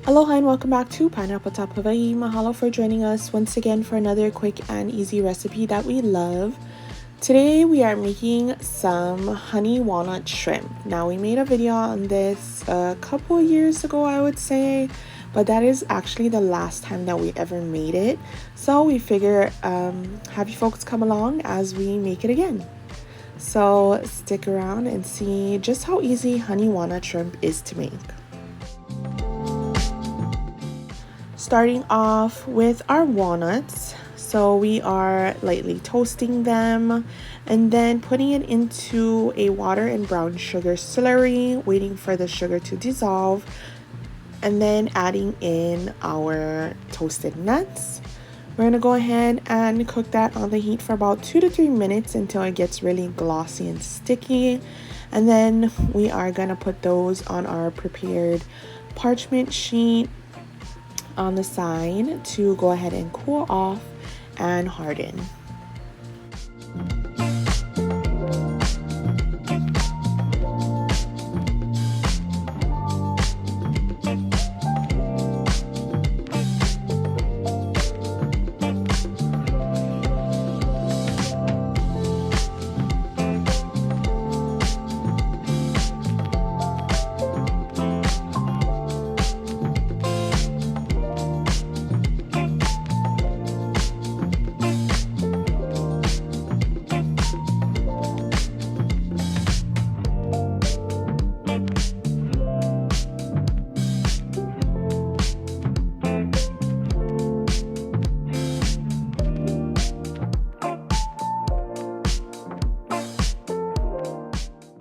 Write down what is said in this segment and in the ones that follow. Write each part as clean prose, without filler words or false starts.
Aloha and welcome back to Pineapple Top Hawaii. Mahalo for joining us once again for another quick and easy recipe that we love. Today we are making some honey walnut shrimp. Now we made a video on this a couple years ago, I would say, but that is actually the last time that we ever made it. So we figure have you folks come along as we make it again. So stick around and see just how easy honey walnut shrimp is to make. Starting off with our walnuts. So we are lightly toasting them and then putting it into a water and brown sugar slurry, waiting for the sugar to dissolve, and then adding in our toasted nuts. We're gonna go ahead and cook that on the heat for about 2 to 3 minutes until it gets really glossy and sticky. And then we are gonna put those on our prepared parchment sheet on the side to go ahead and cool off and harden.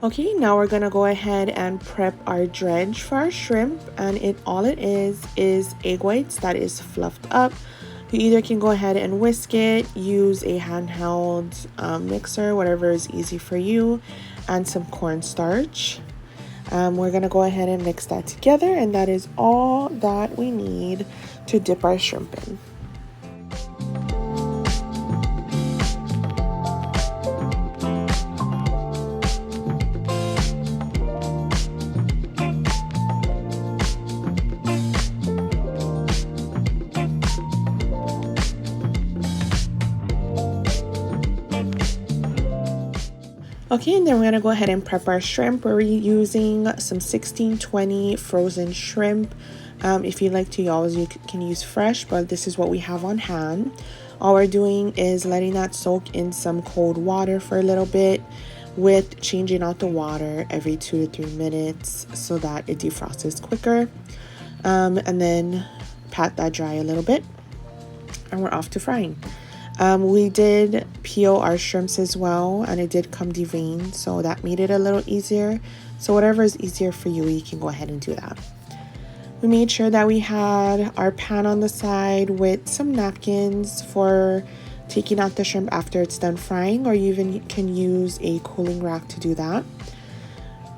Okay, now we're gonna go ahead and prep our dredge for our shrimp, and all it is egg whites that is fluffed up. You either can go ahead and whisk it, use a handheld mixer, whatever is easy for you, and some cornstarch. We're gonna go ahead and mix that together, and that is all that we need to dip our shrimp in. Okay, and then we're gonna go ahead and prep our shrimp. We're using some 1620 frozen shrimp. If you like to, you can use fresh, but this is what we have on hand. All we're doing is letting that soak in some cold water for a little bit, with changing out the water every 2 to 3 minutes so that it defrosts quicker. And then pat that dry a little bit, and we're off to frying. We did peel our shrimps as well, and it did come deveined, so that made it a little easier. So whatever is easier for you, you can go ahead and do that. We made sure that we had our pan on the side with some napkins for taking out the shrimp after it's done frying, or you even can use a cooling rack to do that.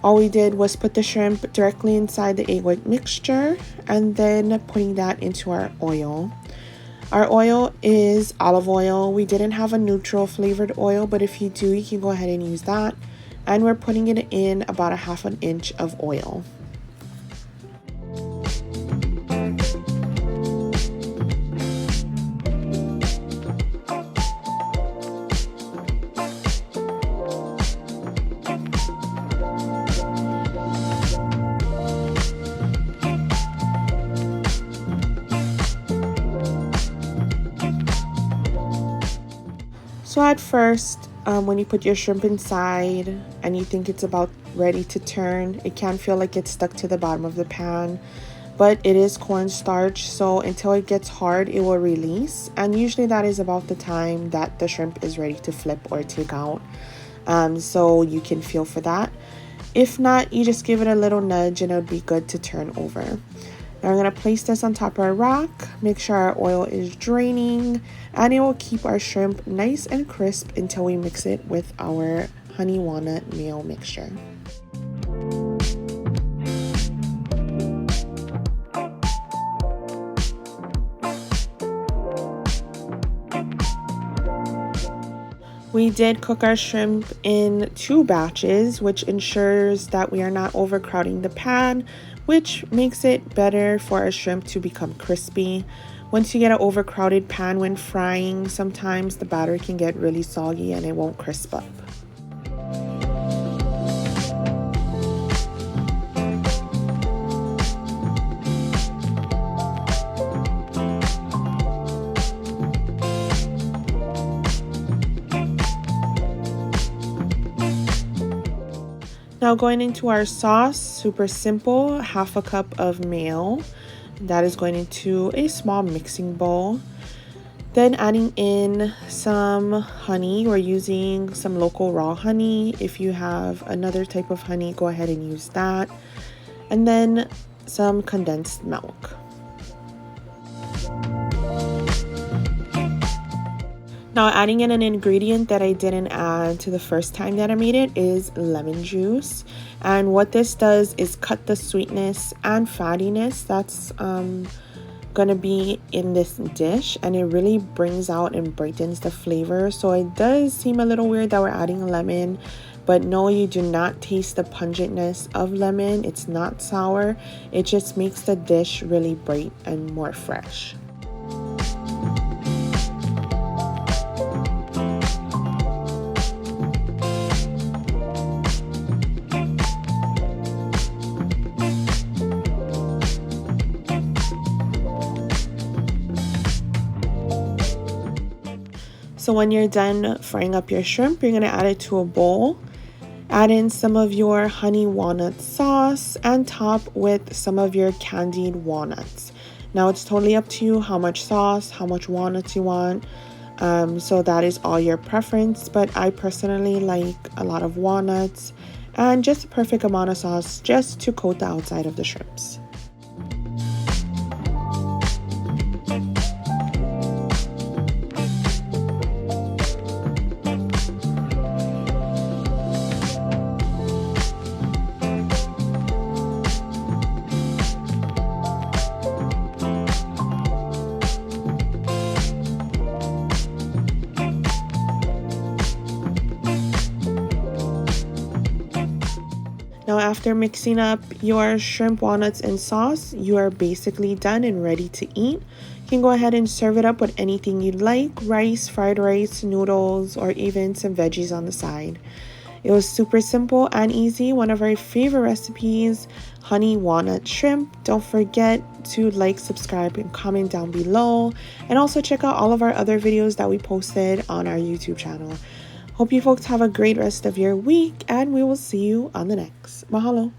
All we did was put the shrimp directly inside the egg white mixture and then putting that into our oil. Our oil is olive oil. We didn't have a neutral flavored oil, but if you do, you can go ahead and use that. And we're putting it in about 1/2 inch of oil. So at first, when you put your shrimp inside and you think it's about ready to turn, it can feel like it's stuck to the bottom of the pan, but it is cornstarch, so until it gets hard, it will release, and usually that is about the time that the shrimp is ready to flip or take out. So you can feel for that. If not, you just give it a little nudge and it'll be good to turn over. Now we're going to place this on top of our rack, make sure our oil is draining, and it will keep our shrimp nice and crisp until we mix it with our honey walnut mayo mixture. We did cook our shrimp in 2 batches, which ensures that we are not overcrowding the pan which makes it better for a shrimp to become crispy. Once you get an overcrowded pan when frying, sometimes the batter can get really soggy and it won't crisp up. Now going into our sauce, super simple, half a cup of mayo. That is going into a small mixing bowl. Then adding in some honey. We're using some local raw honey. If you have another type of honey, go ahead and use that. And then some condensed milk. Now adding in an ingredient that I didn't add to the first time that I made it is lemon juice. And what this does is cut the sweetness and fattiness that's gonna be in this dish, and it really brings out and brightens the flavor. So it does seem a little weird that we're adding lemon, but no, you do not taste the pungentness of lemon. It's not sour. It just makes the dish really bright and more fresh. So when you're done frying up your shrimp, you're gonna add it to a bowl. Add in some of your honey walnut sauce and top with some of your candied walnuts. Now it's totally up to you how much sauce, how much walnuts you want. So that is all your preference, but I personally like a lot of walnuts and just the perfect amount of sauce just to coat the outside of the shrimps. Now after mixing up your shrimp, walnuts, and sauce, you are basically done and ready to eat. You can go ahead and serve it up with anything you'd like, rice, fried rice, noodles, or even some veggies on the side. It was super simple and easy. One of our favorite recipes, honey walnut shrimp. Don't forget to like, subscribe, and comment down below. And also check out all of our other videos that we posted on our YouTube channel. Hope you folks have a great rest of your week, and we will see you on the next. Mahalo.